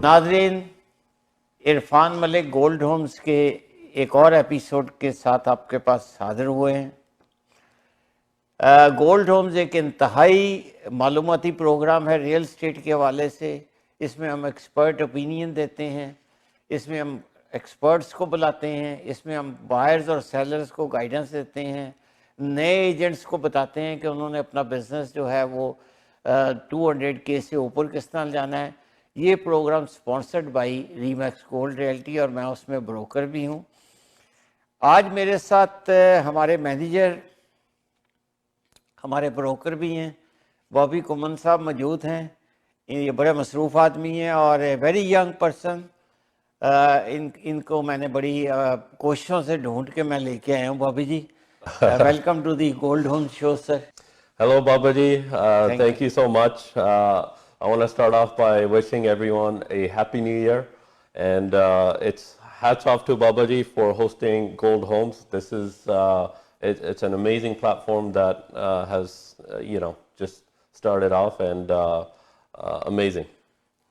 ناظرین، عرفان ملک gold homes کے ایک اور ایپیسوڈ کے ساتھ آپ کے پاس حاضر ہوئے ہیں۔ گولڈ ہومز ایک انتہائی معلوماتی پروگرام ہے ریئل اسٹیٹ کے حوالے سے۔ اس میں ہم ایکسپرٹ اوپینین دیتے ہیں، اس میں ہم ایکسپرٹس کو بلاتے ہیں، اس میں ہم بائرز اور سیلرز کو گائیڈنس دیتے ہیں، نئے ایجنٹس کو بتاتے ہیں کہ انہوں نے اپنا بزنس جو ہے وہ 200K سے اوپر کس طرح جانا ہے۔ یہ program sponsored by Remax gold realty اور میں اس میں بروکر بھی ہوں۔ آج میرے ساتھ ہمارے مینیجر، ہمارے بروکر بھی ہیں، بوبی کھمن صاحب موجود ہیں۔ یہ بڑے مصروف آدمی ہیں اور ویری ینگ پرسن۔ ان کو میں نے بڑی کوششوں سے ڈھونڈ کے میں لے کے آیا ہوں۔ Bobby ji, welcome to the gold home show sir. Hello, Babaji. Thank you so much. I want to start off by wishing everyone a happy new year. And it's hats off to Babaji for hosting Gold Homes. This is, it's an amazing platform that has, just started off and amazing.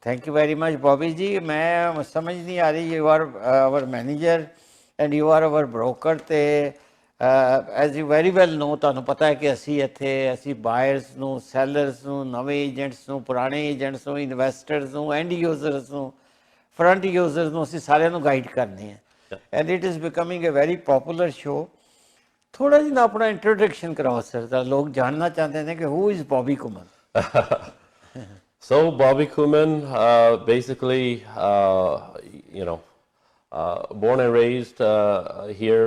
Thank you very much, Bobby ji. میں سمجھ نہیں آ رہی، you are our manager and you are our broker ਤੇ as you very well know, ਤੁਹਾਨੂੰ ਪਤਾ ਹੈ ਕਿ ਅਸੀਂ ਬਾਇਰਸ ਨੂੰ, ਸੈਲਰਸ ਨੂੰ, ਨਵੇਂ ਏਜੰਟਸ ਨੂੰ, ਪੁਰਾਣੇ ਏਜੰਟਸ ਨੂੰ, ਇਨਵੈਸਟਰਸ ਨੂੰ, ਐਂਡ ਯੂਜ਼ਰਸ ਨੂੰ, ਫਰੰਟ ਯੂਜ਼ਰਸ ਨੂੰ ਅਸੀਂ ਸਾਰਿਆਂ ਨੂੰ ਗਾਈਡ ਕਰਨੇ ਆ। And it is becoming a very popular show. ਥੋੜਾ ਜਿਹਾ ਆਪਣਾ ਇੰਟਰੋਡਕਸ਼ਨ ਕਰਾਓ ਸਰ, ਤਾਂ ਲੋਕ ਜਾਣਨਾ ਚਾਹੁੰਦੇ ਨੇ ਕਿ who is Bobby Khuman? So Bobby Khuman, basically, born and raised here,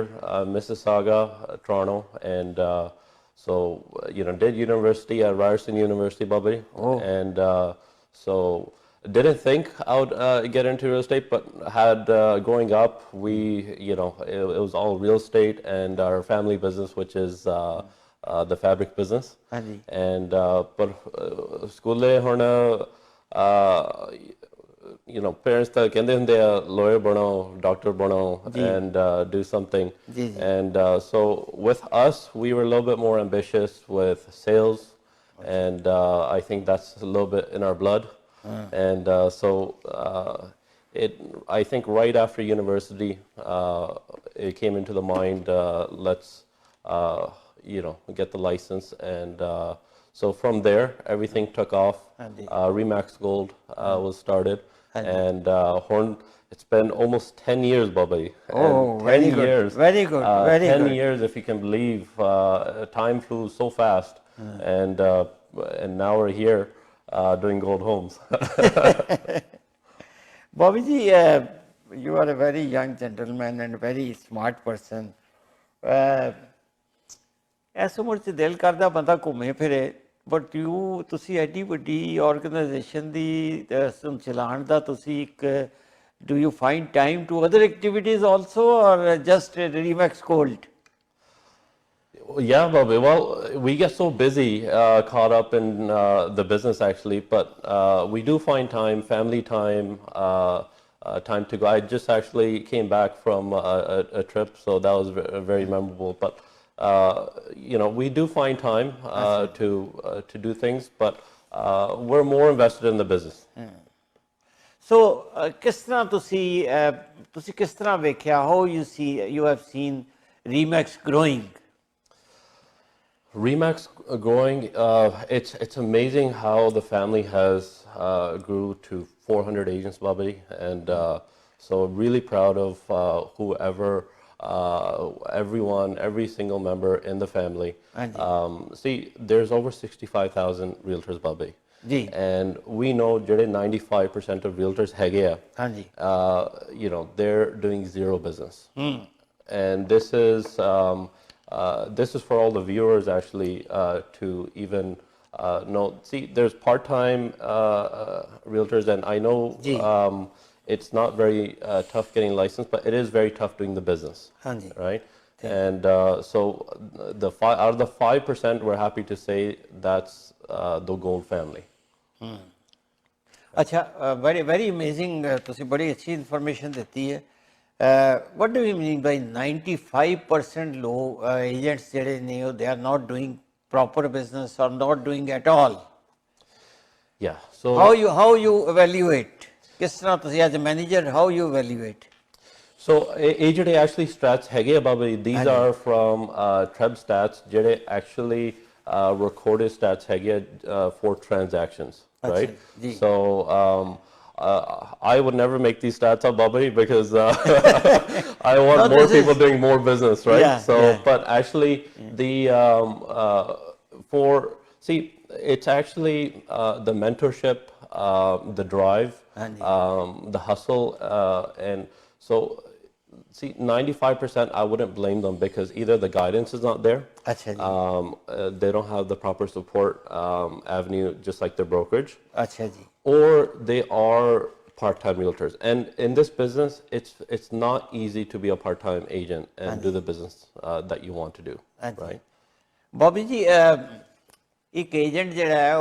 Mississauga, Toronto, and did university at Ryerson University, Bobby. Oh. And so didn't think I would get into real estate, but had growing up, it was all real estate and our family business, which is the fabric business. And but school hona parents ta kende hunde lawyer bano, doctor bano, and do something. And so with us, we were a little bit more ambitious with sales, and I think that's a little bit in our blood. And I think right after university, it came into the mind, let's get the license. And so from there, everything took off. Remax Gold was started. And it's been almost 10 years, Bobby. Oh, very good. Years, very good. Very 10 good. years, if you can believe. Time flew so fast. And now we're here doing Gold Homes. Bobby ji, you are a very young gentleman and very smart person. ਇਸ ਉਮਰ 'ਚ ਦਿਲ ਕਰਦਾ ਬੰਦਾ ਘੁੰਮੇ ਫਿਰੇ, but ਤੁਸੀਂ ਐਡੀ ਵੱਡੀ ਆਰਗੇਨਾਈਜੇਸ਼ਨ ਦੀ ਚਲਾਉਣ ਦਾ ਤੁਸੀਂ do you find time to other activities also or just Remax Gold? Yeah, Bobby. Well, we get so busy, caught up in the business actually, but we do find time, family time, time to go. I just actually came back from a trip, so that was very memorable. But we do find time to do things, but we're more invested in the business. So ਕਿਸ ਤਰ੍ਹਾਂ ਤੁਸੀਂ ਕਿਸ ਤਰ੍ਹਾਂ ਵੇਖਿਆ, how you have seen Remax growing? Remax growing, it's amazing how the family has grew to 400 agents, Bobby, and so really proud of whoever, everyone, every single member in the family. See, there's over 65,000 realtors, Bobby. And we know 95% of realtors they're doing zero business. And this is for all the viewers actually to even know. See, there's part-time realtors, and I know it's not very tough getting licensed, but it is very tough doing the business, right? And so out of the 5%, we're happy to say that's the Gold family. اچھا، very very amazing, ਤੁਸੀਂ ਬੜੀ ਅੱਛੀ information ਦਿੱਤੀ ਹੈ۔ what do you mean by 95% ਲੋਕ agents ਜਿਹੜੇ ਨੇ ਉਹ they are not doing proper business or not doing at all? Yeah. So how you evaluate? ਕਿਸ ਤਰ੍ਹਾਂ ਤੁਸੀਂ as a manager how you evaluate? So agent actually stats ਹੈਗੇ ਆ Baba ji, these are from Treb stats ਜਿਹੜੇ actually recorded stats ਹੈਗੇ ਆ for transactions, right? So I would never make these stats up, Baba, because I want more people doing more business, right? Yeah, but actually the it's actually the mentorship, the drive, the hustle, and so 95% I wouldn't blame them because either the guidance is not there, they don't have the proper support avenue, just like their brokerage, or they are part-time realtors. And in this business, it's not easy to be a part-time agent and do the business that you want to do, right? Bobby ji, ਇੱਕ agent ਜਿਹੜਾ ਹੈ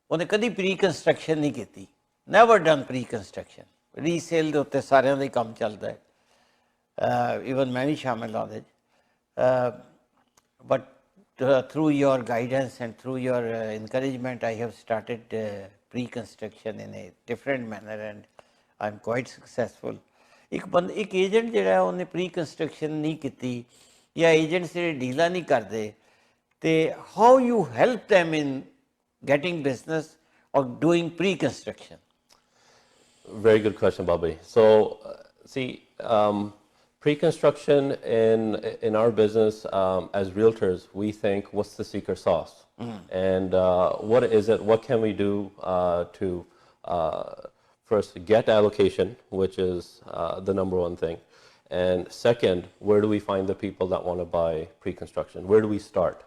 ਉਹਨੇ ਕਦੀ pre construction ਨਹੀਂ ਕੀਤੀ, never done pre construction. Resale ਦੇ ਉੱਤੇ ਸਾਰਿਆਂ ਦਾ ਹੀ ਕੰਮ ਚੱਲਦਾ ਹੈ, ਈਵਨ ਮੈਂ ਵੀ ਸ਼ਾਮਿਲ ਹਾਂ ਉਹਦੇ 'ਚ। But through your guidance and through your encouragement, I have started pre-construction in a different manner and I'm quite successful. ਇੱਕ ਏਜੰਟ ਜਿਹੜਾ ਉਹਨੇ ਪ੍ਰੀ ਕੰਸਟਰਕਸ਼ਨ ਨਹੀਂ ਕੀਤੀ ਜਾਂ ਏਜੰਟਸ ਜਿਹੜੇ ਡੀਲਾਂ ਨਹੀਂ ਕਰਦੇ, ਤੇ how you help them in getting business or doing pre-construction? Very good question, Bobby. So pre-construction in our business, as realtors, we think, what's the secret sauce? And what is it? What can we do to first get allocation, which is the number one thing, and second, where do we find the people that want to buy pre-construction? Where do we start?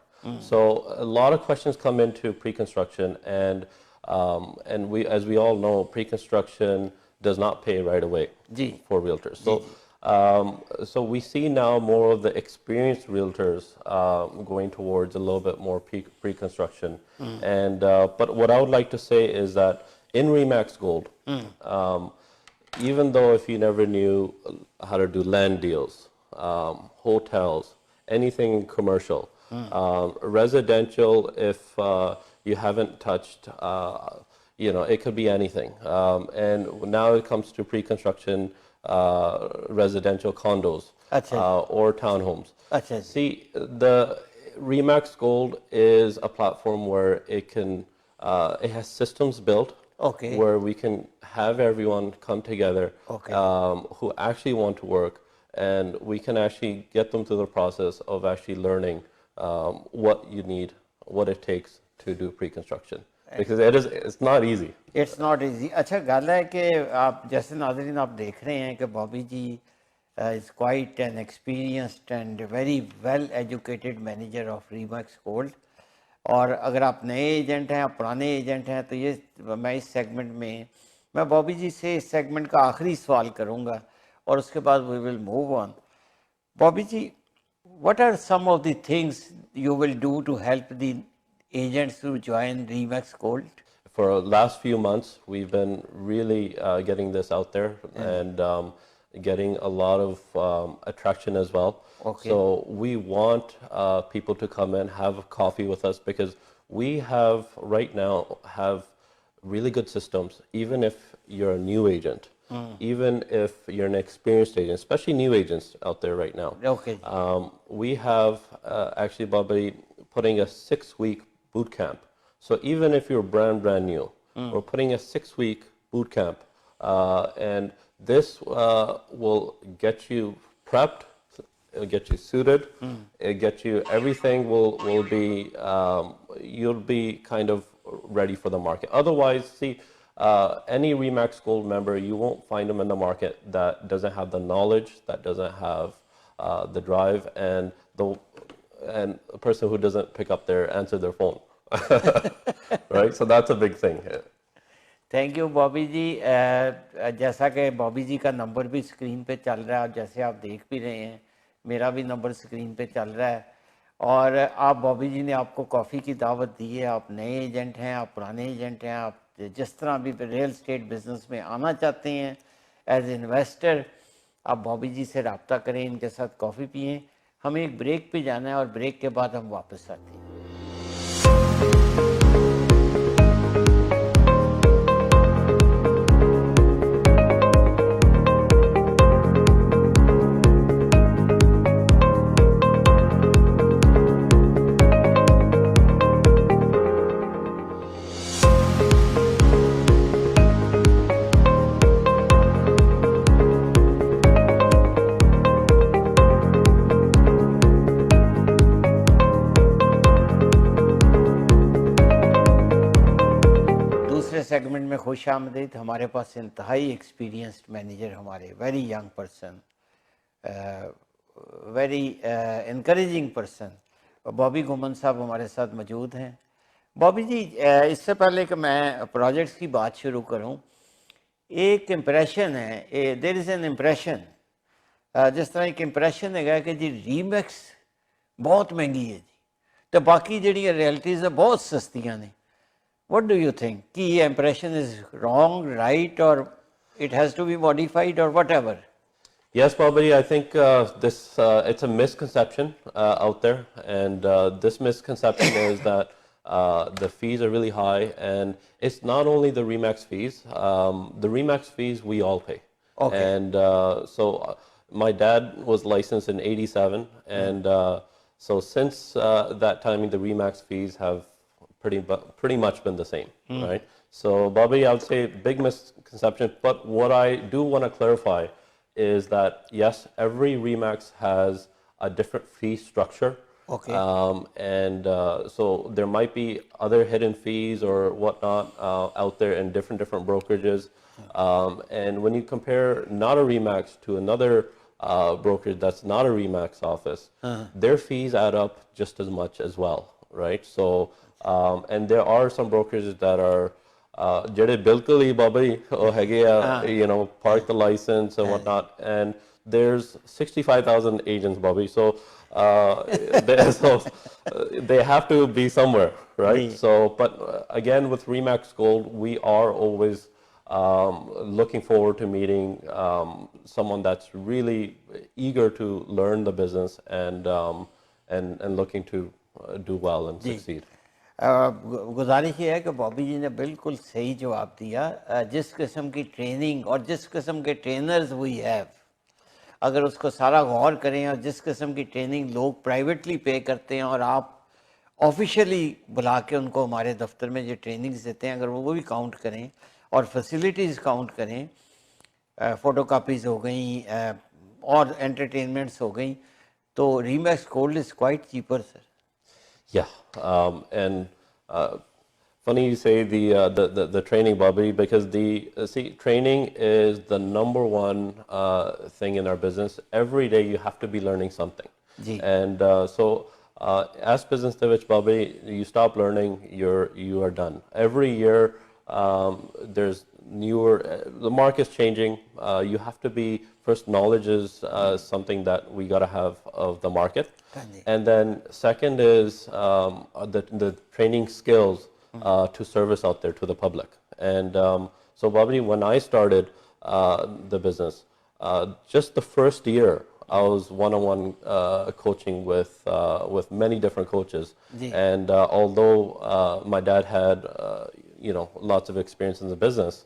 So a lot of questions come into pre-construction, and as we all know, pre-construction does not pay right away for realtors. So we see now more of the experienced realtors going towards a little bit more pre-construction. And but what I would like to say is that in Remax Gold, even though if you never knew how to do land deals, hotels, anything commercial, residential, if you haven't touched, it could be anything. And now it comes to pre-construction, residential condos or townhomes. See, the Remax Gold is a platform where it has systems built where we can have everyone come together who actually want to work, and we can actually get them through the process of actually learning what you need, what it takes to do pre-construction, because it's not easy. It's not easy. اچھا گل ہے کہ آپ جیسے ناظرین آپ دیکھ رہے ہیں کہ بابی جی is quite an experienced and very well educated manager of Remax Gold. اور اگر آپ نئے ایجنٹ ہیں، آپ پرانے ایجنٹ ہیں، تو یہ میں اس سیگمنٹ میں بابی جی سے اس سیگمنٹ کا آخری سوال کروں گا اور اس کے بعد we will move on. Bobby G, what are some of the things you will do to help the agents to join Remax Gold? For the last few months, we've been really getting this out there and getting a lot of attraction as well. So we want people to come in, have coffee with us, because we right now have really good systems. Even if you're a new agent, even if you're an experienced agent, especially new agents out there right now. We have actually, Bobby, putting a 6-week boot camp. So even if you're brand new, we're putting a 6-week boot camp, and this will get you prepped, it'll get you suited, it'll get you everything. Will be you'll be kind of ready for the market. Otherwise, see, any Remax Gold member, you won't find them in the market that doesn't have the knowledge, that doesn't have the drive, and a person who doesn't answer their phone. Right, so that's a big thing. Thank you, Bobby ji. जैसा कि बॉबी जी का number भी screen पे चल रहा है और जैसे आप देख भी रहे हैं, मेरा भी नंबर स्क्रीन पे चल रहा है, और आप बॉबी जी ने आपको कॉफ़ी की दावत दी है. आप नए एजेंट हैं, आप पुराने एजेंट हैं, आप जिस तरह भी रियल स्टेट बिजनेस में आना चाहते हैं एज इन्वेस्टर, आप बॉबी जी से रब्ता करें, इनके साथ कॉफ़ी पिएँ. हमें एक ब्रेक पे जाना है और ब्रेक के बाद हम वापस आते हैं. سیگمنٹ میں خوش آمدید. ہمارے پاس انتہائی ایکسپیرینسڈ مینیجر ہمارے, very young person, very encouraging person, Bobby Khaman صاحب ہمارے ساتھ موجود ہیں. بوبی جی, اس سے پہلے کہ میں پروجیکٹس کی بات شروع کروں, ایک امپریشن ہے, دیر از این امپریشن, جس طرح ایک امپریشن ہے کہ جی ریمیکس بہت مہنگی ہے جی, تو باقی جڑی ریئلٹیز ہیں بہت سستیاں نے. What do you think? کہ یہ impression is wrong, right, or it has to be modified or whatever? Yes, Bobby, I think it's a misconception out there, and this misconception is that the fees are really high, and it's not only the Remax fees. The Remax fees we all pay. Okay. And my dad was licensed in '87, and so since that time, the Remax fees have pretty much been the same, right? So, Bobby, I would say big misconception, but what I do want to clarify is that, yes, every Remax has a different fee structure. Okay. And so there might be other hidden fees or whatnot out there in different brokerages. And when you compare not a Remax to another brokerage that's not a Remax office, their fees add up just as much as well, right? So, and there are some brokerages that are ਜਿਹੜੇ ਬਿਲਕੁਲ ਹੀ ਬਾਬਾ ਜੀ ਉਹ ਹੈਗੇ ਆ, park the license and whatnot, and there's 65,000 agents, Bobby, so they have to be somewhere, right? So, but again, with Remax Gold, we are always looking forward to meeting someone that's really eager to learn the business and looking to do well and succeed. گزارش یہ ہے کہ بوبی جی نے بالکل صحیح جواب دیا. جس قسم کی ٹریننگ اور جس قسم کے ٹرینرز وی ہیو, اگر اس کو سارا غور کریں, اور جس قسم کی ٹریننگ لوگ پرائیویٹلی پے کرتے ہیں اور آپ آفیشیلی بلا کے ان کو ہمارے دفتر میں جو ٹریننگز دیتے ہیں, اگر وہ بھی کاؤنٹ کریں اور فیسیلیٹیز کاؤنٹ کریں, فوٹو کاپیز ہو گئیں اور انٹرٹینمنٹس ہو گئیں, تو remix gold is quite cheaper sir. Yeah, and funny you say the training, Bobby, because training is the number one thing in our business. Every day you have to be learning something. Ji. And so as business de vich, Bobby, you stop learning, you are done. Every year there's newer, the market's changing. You have to be, first, knowledge is something that we got to have of the market. And then second is the training skills to service out there to the public. And so, Bobby, when I started the business, just the first year, I was one-on-one coaching with many different coaches. And although my dad had lots of experience in the business,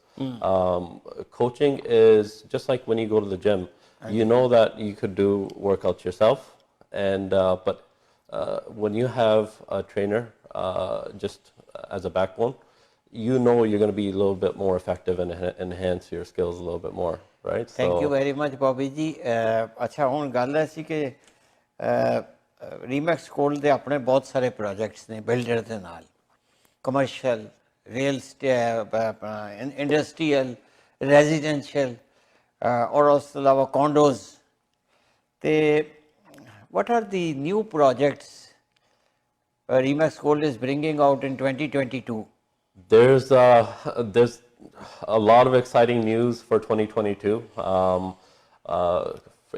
coaching is just like when you go to the gym. You know that you could do workouts yourself, and but when you have a trainer just as a backbone, you're going to be a little bit more effective and enhance your skills a little bit more, right? Thank you very much, Bobby ji. ਅੱਛਾ, ਹੁਣ ਗੱਲ ਐਸੀ ਕਿ ਰੀਮੈਕਸ gold ਦੇ ਆਪਣੇ ਬਹੁਤ ਸਾਰੇ projects ਨੇ builder ਦੇ ਨਾਲ, ਕਮਰਸ਼ੀਅਲ, ਰੀਅਲ ਇੰਡਸਟਰੀਅਲ, ਰੈਜ਼ੀਡੈਂਸ਼ੀਅਲ, ਔਰ ਉਸ ਤੋਂ ਇਲਾਵਾ ਕੌਂਡੋਜ਼. ਤੇ what are the new projects Remax Gold is bringing out in 2022? There's a lot of exciting news for 2022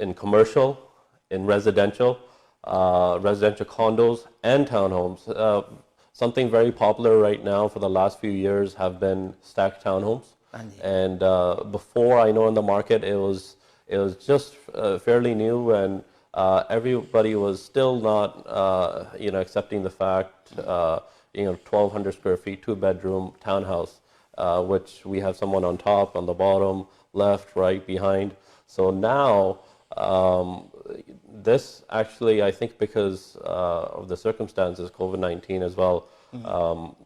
in commercial, in residential condos and townhomes. Something very popular right now for the last few years have been stacked townhomes. And before, I know in the market it was just fairly new, and everybody was still not accepting the fact 1,200 square feet, 2-bedroom townhouse, which we have someone on top, on the bottom, left, right, behind. So now this actually, I think because of the circumstances, COVID-19 as well,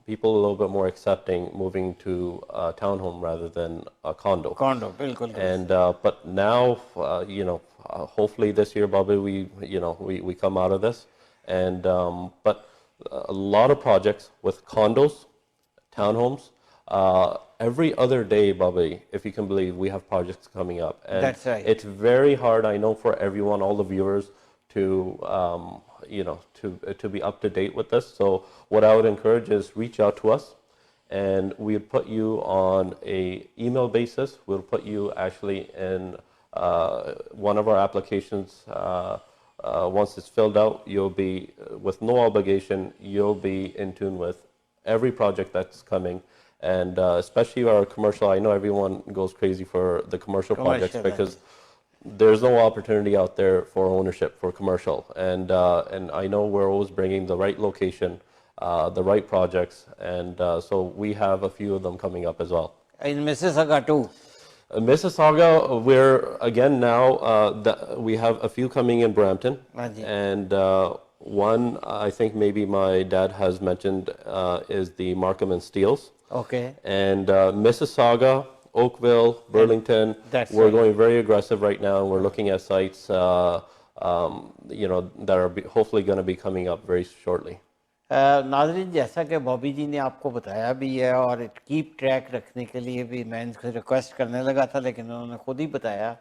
people are a little bit more accepting moving to a townhome rather than a condo. Bilkul. And but now hopefully this year, Bobby, we come out of this, and but a lot of projects with condos, townhomes, every other day, Bobby, if you can believe, we have projects coming up. And that's right. It's very hard, I know, for everyone, all the viewers, to to be up to date with this. So what I would encourage is reach out to us, and we'll put you on a email basis. We'll put you actually in one of our applications. Once it's filled out, you'll be, with no obligation, you'll be in tune with every project that's coming. And especially our commercial, I know everyone goes crazy for the commercial projects because there's no opportunity out there for ownership for commercial. And I know we're always bringing the right location, the right projects, and so we have a few of them coming up as well. In Mississauga too? Mississauga, we're again now, we have a few coming in Brampton, and one I think maybe my dad has mentioned is the Markham and Steeles. Okay. And Mississauga, Oakville, Burlington, we're going very aggressive right now. We're looking at sites that are hopefully going to be coming up very shortly. ناظرین جیسا کہ بوبی جی نے آپ کو بتایا بھی ہے اور کیپ ٹریک رکھنے کے لیے بھی میں ان کو ریکویسٹ کرنے لگا تھا لیکن انہوں نے خود ہی بتایا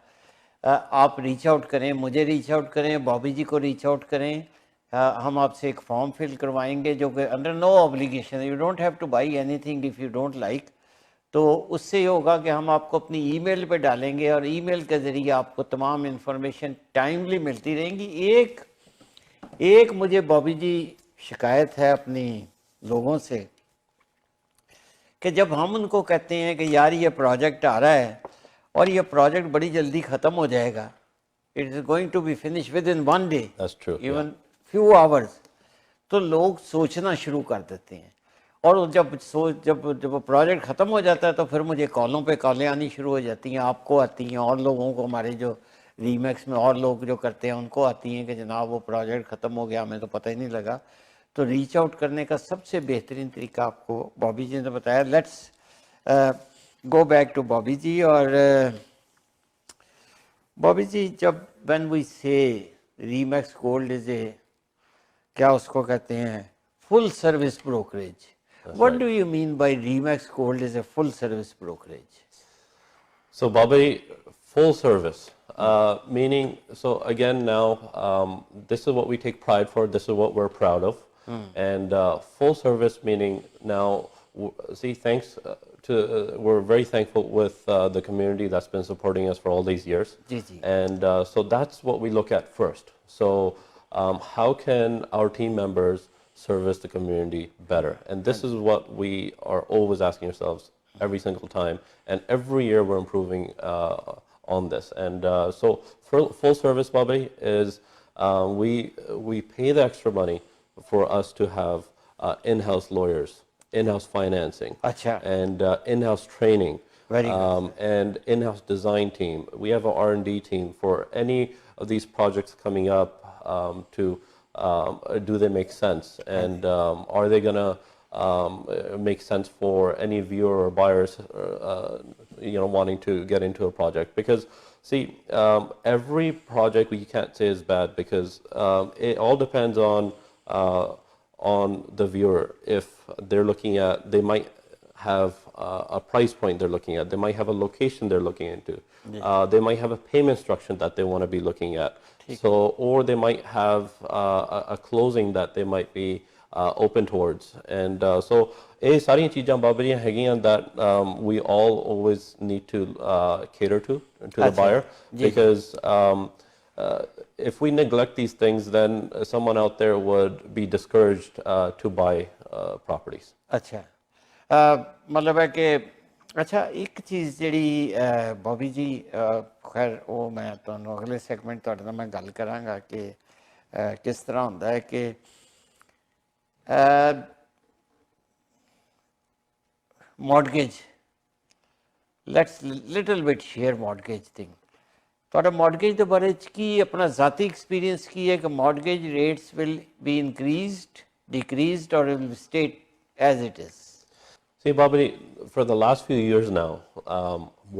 آپ ریچ آؤٹ کریں, مجھے ریچ آؤٹ کریں, بوبی جی کو ریچ آؤٹ کریں. ہم آپ سے ایک فارم فل کروائیں گے جو کہ under no obligation, you don't have to buy anything if you don't like. تو اس سے یہ ہوگا کہ ہم آپ کو اپنی ای میل پہ ڈالیں گے اور ای میل کے ذریعے آپ کو تمام انفارمیشن ٹائملی ملتی رہیں گی. ایک مجھے بوبی جی شکایت ہے اپنی لوگوں سے کہ جب ہم ان کو کہتے ہیں کہ یار یہ پروجیکٹ آ رہا ہے اور یہ پروجیکٹ بڑی جلدی ختم ہو جائے گا, it is going to be finish with in 1 day, even few hours, تو لوگ سوچنا شروع کر دیتے ہیں. اور جب پروجیکٹ ختم ہو جاتا ہے تو پھر مجھے کالوں پہ کالیں آنی شروع ہو جاتی ہیں, آپ کو آتی ہیں اور لوگوں کو, ہمارے جو ریمیکس میں اور لوگ جو کرتے ہیں ان کو آتی ہیں کہ جناب وہ پروجیکٹ ختم ہو گیا, ہمیں تو پتہ ہی نہیں لگا. تو ریچ آؤٹ کرنے کا سب سے بہترین طریقہ آپ کو بوبی جی نے بتایا. Let's go back to Bobby ji. اور بوبی جی, جب وین وی سے ریمیکس گولڈ از اے, کیا اس کو کہتے ہیں, full service brokerage. What do you mean by Remax Gold is a full service brokerage? So Bobby, full service, meaning, so again now, this is what we take pride for, this is what we're proud of. And full service meaning now, see, thanks to, we're very thankful with the community that's been supporting us for all these years. And so that's what we look at first. So how can our team members service the community better? And this is what we are always asking ourselves every single time. And every year we're improving on this. And so full service, Bobby, is we pay the extra money for us to have in-house lawyers, in-house financing, and in-house training, and in-house design team. We have an R&D team for any of these projects coming up to do they make sense, and are they going to make sense for any viewer or buyers wanting to get into a project. Because see, every project we can't say is bad, because it all depends on the viewer. If they're looking at, they might have a price point they're looking at, they might have a location they're looking into, they might have a payment structure that they want to be looking at, so, or they might have a closing that they might be open towards. And so یہ ساری چیزاں بابریاں ہیں that we all always need to cater to the buyer, because if we neglect these things, then someone out there would be discouraged to buy properties. اچھا, مطلب ہے کہ اچھا ایک چیز جڑی بوبی جی, خیر وہ میں تمہیں اگلے سیگمنٹ تھوڑے نال میں گل کراں گا کہ کس طرح ہوندا ہے کہ mortgage, let's little bit share mortgage thing. ਤੁਹਾਡਾ mortgage ਦੇ ਬਾਰੇ ਚ ਕੀ ਆਪਣਾ ذاتی ایکسپیرینس ਕੀ ਹੈ کہ mortgage rates will be increased, decreased, or will stay as it is? See, Bobby, for the last few years now,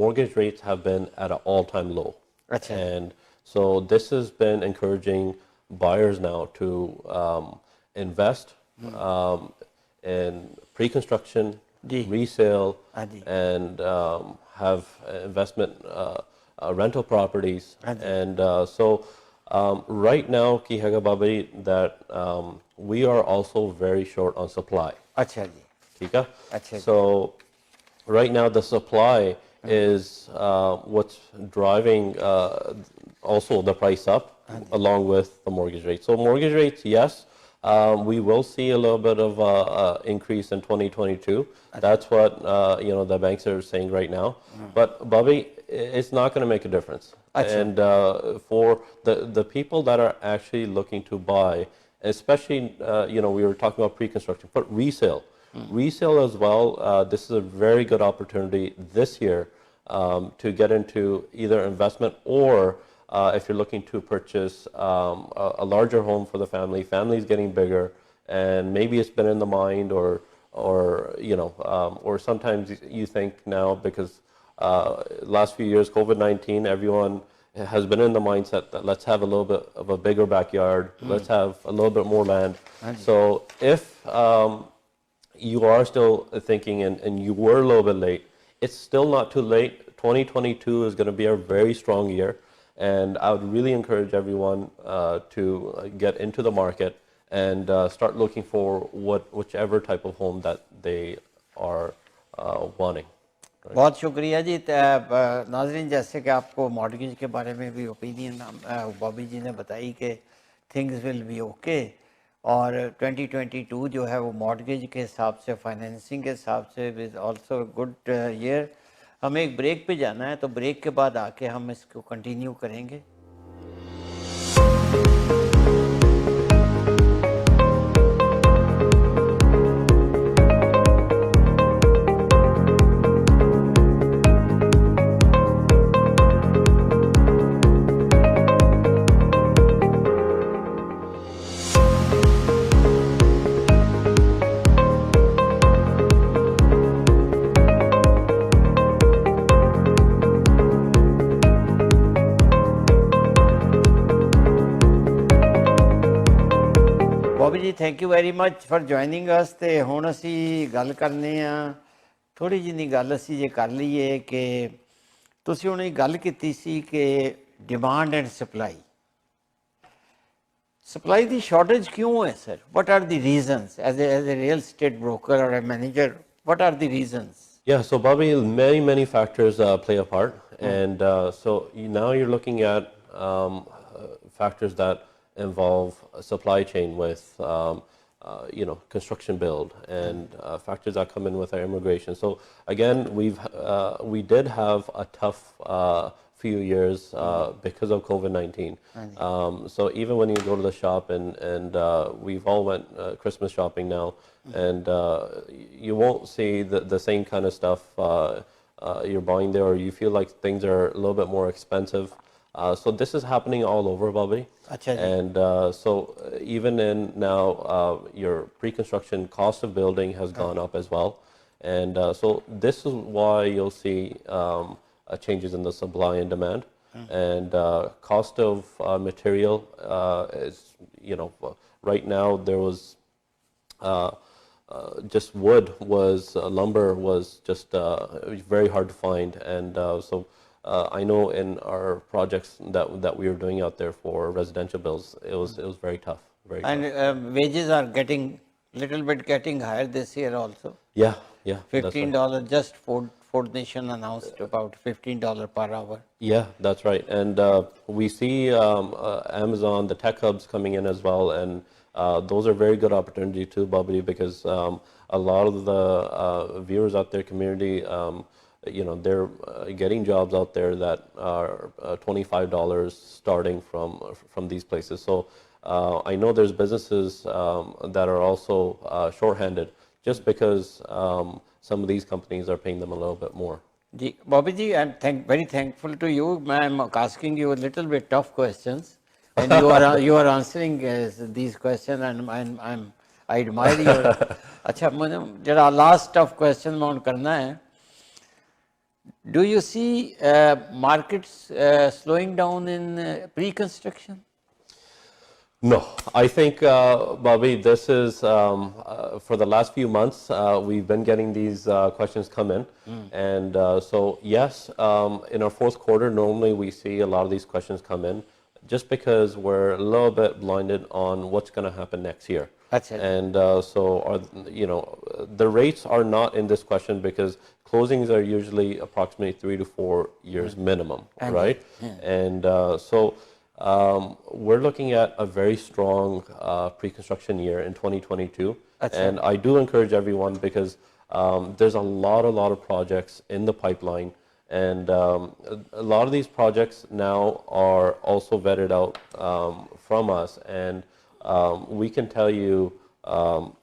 mortgage rates have been at an all-time low. And so this has been encouraging buyers now to invest in pre-construction Ji. resale, Ji. and have investment rental properties. Ji. And so right now ki hai Baba ji, that we are also very short on supply. Acha ji. Theek hai? Acha ji. So right now the supply is what's driving also the price up along with the mortgage rate. So mortgage rates, yes, we will see a little bit of increase in 2022. That's what the banks are saying right now. But Bobby, it's not going to make a difference. And for the people that are actually looking to buy, especially we were talking about pre-construction, but resale. Resale as well, this is a very good opportunity this year to get into either investment or if you're looking to purchase a larger home for the family. Family's getting bigger, and maybe it's been in the mind, or sometimes you think now because last few years, COVID-19, everyone has been in the mindset that let's have a little bit of a bigger backyard, let's have a little bit more land. So if you are still thinking and you were a little bit late, it's still not too late. 2022 is going to be a very strong year, and I would really encourage everyone to get into the market and start looking for whichever type of home that they are wanting. بہت شکریہ جی. ناظرین, جیسے کہ آپ کو mortgage کے بارے میں بھی اوپینین بابی جی نے بتائی کہ تھنگز ول بی اوکے, اور 2022 جو ہے وہ مارگیج کے حساب سے, فائنینسنگ کے حساب سے از آلسو گڈ ایئر. ہمیں ایک بریک پہ جانا ہے, تو بریک کے بعد آ کے ہم اس کو کنٹینیو کریں گے. ਬੋਬੀ ਜੀ, thank you very much for joining ਅਸ. ਤੇ ਹੁਣ ਅਸੀਂ ਗੱਲ ਕਰਨੇ ਆ, ਥੋੜੀ ਜਿਹੀ ਗੱਲ ਅਸੀਂ ਜੇ ਕਰ ਲਈਏ ਕਿ ਤੁਸੀਂ ਹੁਣ ਇਹ ਗੱਲ ਕੀਤੀ ਸੀ ਕਿ ਡਿਮਾਂਡ ਐਂਡ ਸਪਲਾਈ ਦੀ ਸ਼ਾਰਟੇਜ ਕਿਉਂ ਹੈ sir? What are the reasons as a real estate broker or a manager? What are the reasons? Yeah, so Bobby, many factors play a part, and so now you're looking at factors that involve a supply chain with construction build, and factors that come in with our immigration. So again, we did have a tough few years because of COVID-19. So even when you go to the shop, and we've all went Christmas shopping now, and you won't see the same kind of stuff you're buying there, or you feel like things are a little bit more expensive. So this is happening all over, Bobby. And so even in now, your pre-construction cost of building has gone up as well. And so this is why you'll see changes in the supply and demand. And cost of material is, right now there was just wood was, lumber was just very hard to find. And so I know in our projects that we were doing out there for residential builds, it was very tough. Very and tough. Wages are getting higher this year also. Yeah. $15 right. Just Ford Nation announced about $15 per hour. Yeah, that's right. And we see Amazon, the tech hubs coming in as well, and those are very good opportunity too, Bobby, because a lot of the viewers out there, community, they're getting jobs out there that are $25 starting from these places. So I know there's businesses that are also short-handed just because some of these companies are paying them a little bit more. Ji, Bobby ji, I'm very thankful to you. I'm asking you a little bit tough questions, and you are answering these questions, and I admire your. अच्छा, मुझे जरा last tough question मैं on करना है. Do you see markets slowing down in pre-construction? No, I think, Bobby, this is for the last few months, we've been getting these questions come in. And so, yes, in our fourth quarter, normally we see a lot of these questions come in just because we're a little bit blinded on what's going to happen next year. That's it. And so, the rates are not in this question because closings are usually approximately 3 to 4 years minimum, right? And so, we're looking at a very strong pre-construction year in 2022. And I do encourage everyone because there's a lot of projects in the pipeline. And a lot of these projects now are also vetted out from us. And we can tell you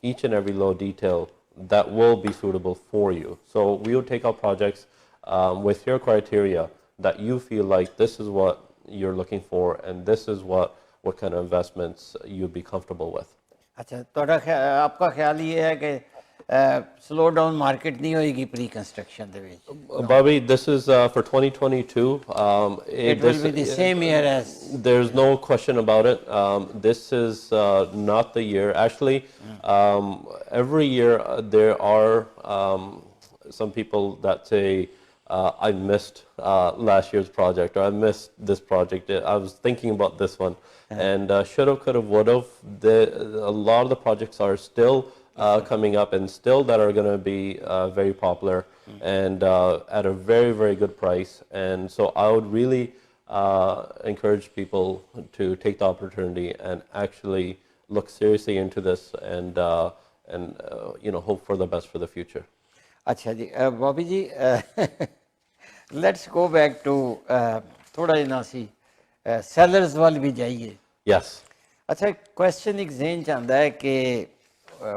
each and every little detail that will be suitable for you. So we will take out projects with your criteria that you feel like this is what you're looking for and this is what kind of investments you'd be comfortable with. اچھا آپ کا خیال یہ ہے کہ slow down market نہیں ہوئے گی پری کنسٹرکشن دے وچ؟ Bobby, this is for 2022. It will be the same year as... There's no question about it. This is not the year. Actually, every year there are some people that say, I missed last year's project, or I missed this project. I was thinking about this one. And should have, could have, would have. A lot of the projects are still coming up and still that are going to be very popular and at a very, very good price. And so I would really encourage people to take the opportunity and actually look seriously into this and hope for the best for the future. اچھا جی بابی جی let's go back to تھوڑا جنا سی sellers وال بھی جائیے. Yes. اچھا question ایک ذہن چ آندا ہے کہ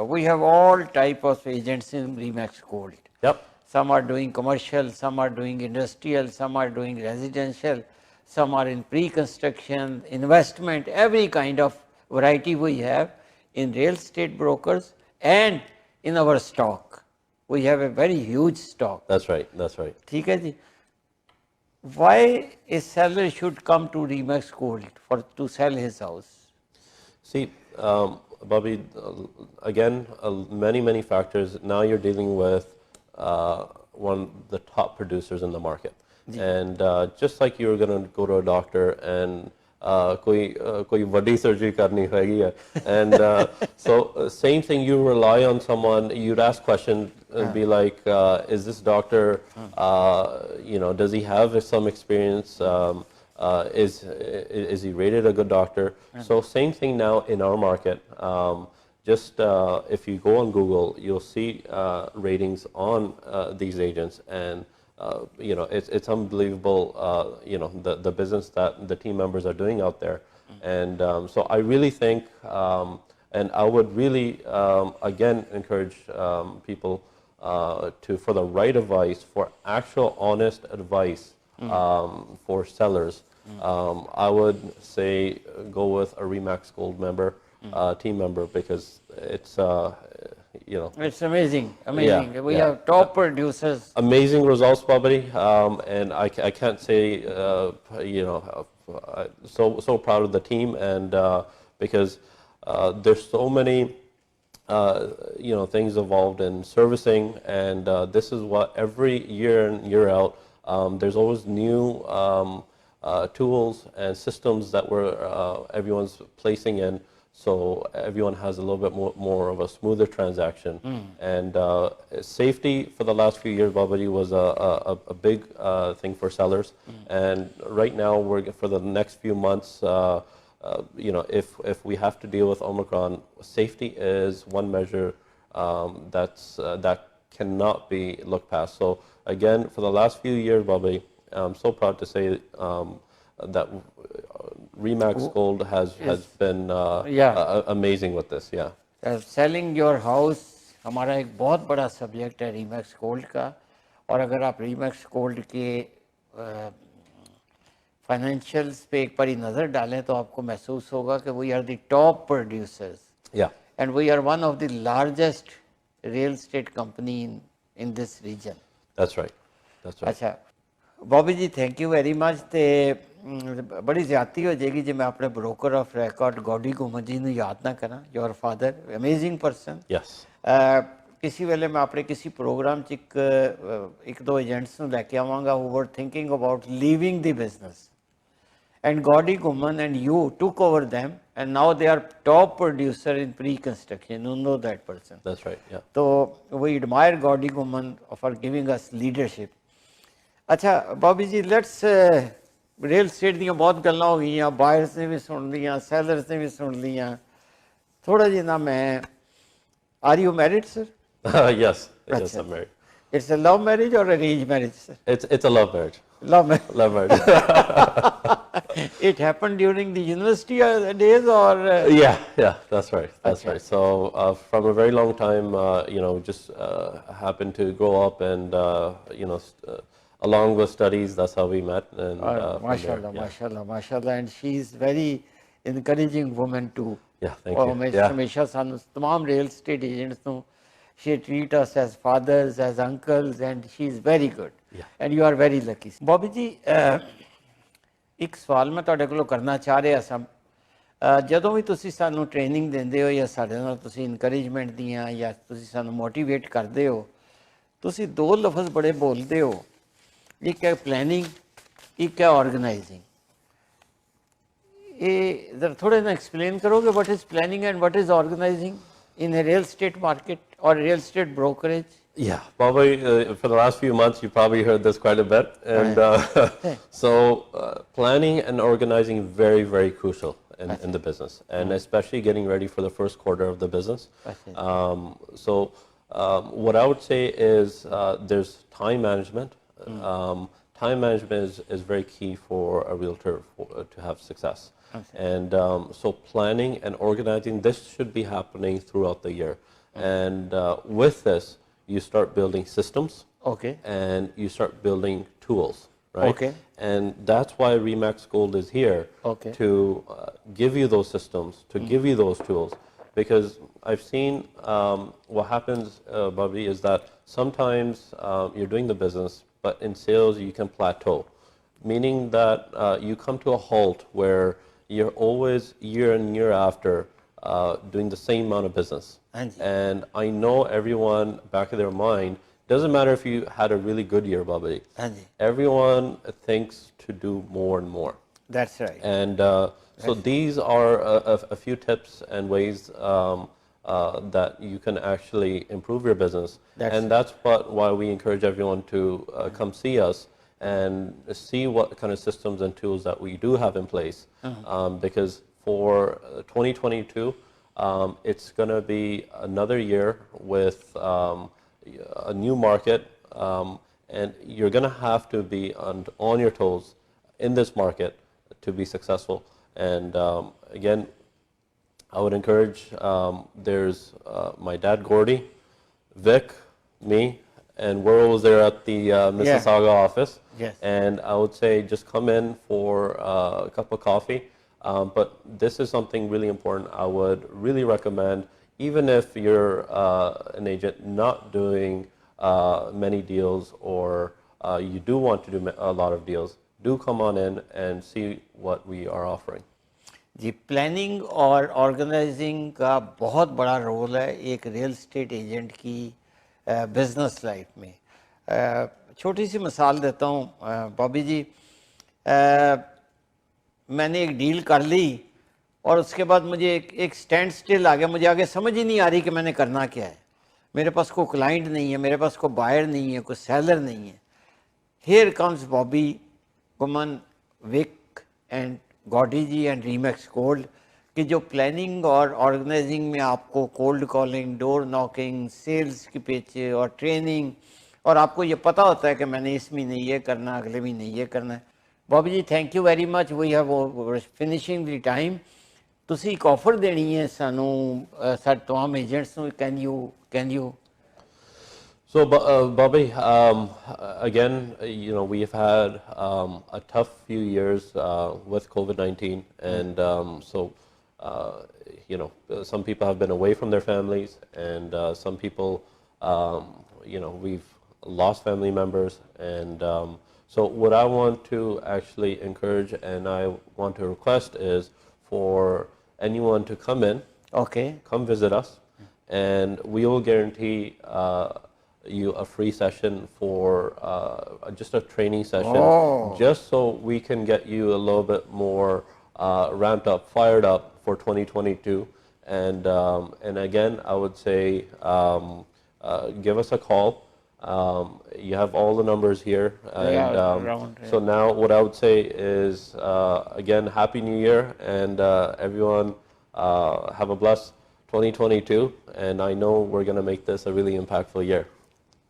we have all type of agents in Remax Gold. Yep. Some are doing commercial, some are doing industrial, some are doing residential, some are in pre-construction, investment, every kind of variety we have in real estate brokers and in our stock. We have a very huge stock. That's right. That's right. ٹھیک ہے جی. Why a seller should come to Remax Gold to sell his house? See, Bobby, again, many factors. Now you're dealing with one of the top producers in the market. And just like you're going to go to a doctor and koi vadi surgery karni hoegi hai, and so same thing, you rely on someone, you'd ask questions and be like, is this doctor, does he have some experience, is he rated a good doctor? So same thing now in our market. Just if you go on Google, you'll see ratings on these agents, and it's unbelievable, the business that the team members are doing out there. And so I really think, and I would really, again, encourage people for the right advice, for actual honest advice for sellers. I would say go with a Remax Gold member, team member, because it's It's amazing. Yeah, We have top producers. Amazing results, Bobby, and I can't say, so proud of the team, and because there's so many, things involved in servicing, and this is what every year in, year out, there's always new tools and systems that everyone's placing in. So everyone has a little bit more of a smoother transaction. And safety for the last few years, Bobby, was a big thing for sellers. And right now, for the next few months, if we have to deal with Omicron, safety is one measure that cannot be looked past. So again, for the last few years, Bobby, I'm so proud to say that Remax Gold has been amazing with this. Selling your house ہمارا ایک بہت بڑا subject ہے remix gold کا. اور اگر آپ remix gold کے فائنینشیلس پہ ایک باری نظر ڈالیں تو آپ کو محسوس ہوگا کہ we are the top producers and we are one of the largest real estate company in this region. That's right. اچھا ਬੋਬੀ ਜੀ ਥੈਂਕ ਯੂ ਵੈਰੀ ਮਚ। ਤੇ ਬੜੀ ਜ਼ਿਆਦਤੀ ਹੋ ਜਾਏਗੀ ਜੇ ਮੈਂ ਆਪਣੇ ਬਰੋਕਰ ਆਫ ਰਿਕਾਰਡ ਗੋਡੀ ਘੁੰਮਣ ਜੀ ਨੂੰ ਯਾਦ ਨਾ ਕਰਾਂ। ਯੋਰ ਫਾਦਰ ਅਮੇਜ਼ਿੰਗ ਪਰਸਨ। Yes. ਕਿਸੇ ਵੇਲੇ ਮੈਂ ਆਪਣੇ ਕਿਸੇ ਪ੍ਰੋਗਰਾਮ 'ਚ ਇੱਕ ਦੋ ਏਜੰਟਸ ਨੂੰ ਲੈ ਕੇ ਆਵਾਂਗਾ ਹੂ ਵਰ thinking about leaving the business and Gaudi Kuman and you took over them and now they are top producer in pre-construction. You know that person. That's right, yeah. So we admire Gaudi Kuman for giving us leadership. अच्छा बॉबी जी let's real estate ਦੀਆਂ ਬਹੁਤ ਗੱਲਾਂ ਹੋ ਗਈਆਂ, buyers ਨੇ ਵੀ ਸੁਣ ਲੀਆਂ, sellers ਨੇ ਵੀ ਸੁਣ ਲੀਆਂ। ਥੋੜਾ ਜਿਹਾ ਨਾ ਮੈਂ are you married sir? Yes, yes, I'm married. It's a love marriage or arranged marriage, sir? It's a love marriage. Love marriage. Love marriage. It happened during the university days or? Yeah, that's right. That's right. So from a very long time, just happened to grow up and, along with studies, that's how we met. And MashaAllah, MashaAllah, MashaAllah. And she is very encouraging woman too. Yeah, thank you. ਹਮੇਸ਼ਾ ਸਾਨੂੰ ਤਮਾਮ real estate agents ਨੂੰ she treat us as fathers, as uncles, and she is very good. Yeah. And you are very lucky. Bobby ਜੀ ਇੱਕ ਸਵਾਲ ਮੈਂ ਤੁਹਾਡੇ ਕੋਲੋਂ ਕਰਨਾ ਚਾਹ ਰਿਹਾ ਸਾਂ। ਜਦੋਂ ਵੀ ਤੁਸੀਂ ਸਾਨੂੰ ਟ੍ਰੇਨਿੰਗ ਦਿੰਦੇ ਹੋ ਜਾਂ ਸਾਡੇ ਨਾਲ ਤੁਸੀਂ ਇਨਕਰੇਜਮੈਂਟ ਦੀਆਂ ਜਾਂ ਤੁਸੀਂ ਸਾਨੂੰ ਮੋਟੀਵੇਟ ਕਰਦੇ ਹੋ, ਤੁਸੀਂ ਦੋ ਲਫ਼ਜ਼ ਬੜੇ ਬੋਲਦੇ ਹੋ, ਇੱਕ ਹੈ ਪਲੈਨਿੰਗ, ਇੱਕ ਹੈ ਆਰਗੇਨਾਈਜ਼ਿੰਗ। ਇਹ ਜ਼ਰਾ ਥੋੜ੍ਹਾ ਜਿਹਾ ਐਕਸਪਲੇਨ ਕਰੋਗੇ what is planning and what is organising in a real estate market or real estate brokerage? Yeah, probably for the last few months you probably heard this quite a bit, and so planning and organizing very, very crucial in the business, and especially getting ready for the first quarter of the business. So what I would say is there's time management. Time management is very key for a realtor to have success. And so planning and organizing, this should be happening throughout the year. And with this, you start building systems. Okay. And you start building tools, right? Okay. And that's why Remax Gold is here. Okay. To give you those systems, to give you those tools. Because I've seen what happens, Bobby, is that sometimes you're doing the business, but in sales you can plateau. Meaning that you come to a halt where you're always year and year after doing the same amount of business. And I know everyone back of their mind, doesn't matter if you had a really good year, Bobby. Everyone thinks to do more and more. That's right. And so these are a few tips and ways that you can actually improve your business. That's why we encourage everyone to come see us and see what kind of systems and tools that we do have in place. Because for 2022, it's going to be another year with a new market, and you're going to have to be on your toes in this market to be successful. And again, I would encourage, there's my dad, Gordy, Vic, me, and we're always there at the Mississauga office. Yes. And I would say just come in for a cup of coffee. But this is something really important. I would really recommend, even if you're an agent not doing many deals, or you do want to do a lot of deals, do come on in and see what we are offering. जी planning और organising का बहुत बड़ा role है एक real estate agent की business life में। छोटी सी मिसाल देता हूँ बॉबी जी, मैंने एक डील कर ली और उसके बाद मुझे एक स्टैंड स्टिल आ गया, मुझे आगे समझ ही नहीं आ रही कि मैंने करना क्या है। मेरे पास कोई क्लाइंट नहीं है, मेरे पास कोई बायर नहीं है, कोई सेलर नहीं है। Here comes Bobby, Khaman, Vic and Goldie ji and ReMax gold कि जो प्लानिंग और ऑर्गेनाइजिंग में आपको cold calling, door knocking, sales की पिच और ट्रेनिंग, और आपको ये पता होता है कि मैंने इस महीने ये करना, अगले महीने ये करना है। Bobby ji thank you very much, we have finishing the time. ਤੁਸੀਂ ਇੱਕ ਆਫਰ ਦੇਣੀ ਹੈ ਸਾਨੂੰ ਸਾਡੇ तमाम ਏਜੰਟਸ ਨੂੰ, can you? So, Bobby, again, we've had a tough few years with COVID-19, and some people have been away from their families, and some people, we've lost family members, and So what I want to actually encourage and I want to request is for anyone to come in, Okay. come visit us, and we will guarantee you a free session for just a training session, just so we can get you a little bit more ramped up, fired up for 2022. And again, I would say give us a call. You have all the numbers here, and so now what I would say is again, Happy New Year, and everyone have a blessed 2022, and I know we're going to make this a really impactful year.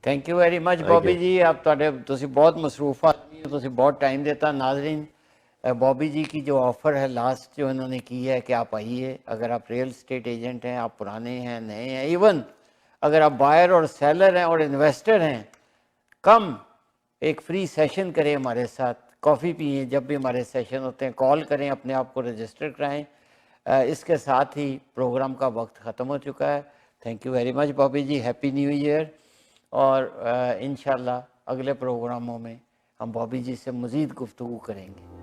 Thank you very much, Bobby ji. آپ تسی بہت مصروف آدمی ہو, تسی بہت time دیتا. ناظرین, بوبی جی کی جو آفر ہے لاسٹ جو انہوں نے کی ہے کہ آپ آئیے, اگر آپ ریئل اسٹیٹ ایجنٹ ہیں, آپ پرانے ہیں, نئے ہیں, ایون اگر آپ بائر اور سیلر ہیں اور انویسٹر ہیں, کم ایک فری سیشن کریں ہمارے ساتھ, کافی پئیں جب بھی ہمارے سیشن ہوتے ہیں, کال کریں, اپنے آپ کو رجسٹر کرائیں. اس کے ساتھ ہی پروگرام کا وقت ختم ہو چکا ہے. Thank you very much Bobby ji, happy new year. اور انشاءاللہ اگلے پروگراموں میں ہم بوبی جی سے مزید گفتگو کریں گے.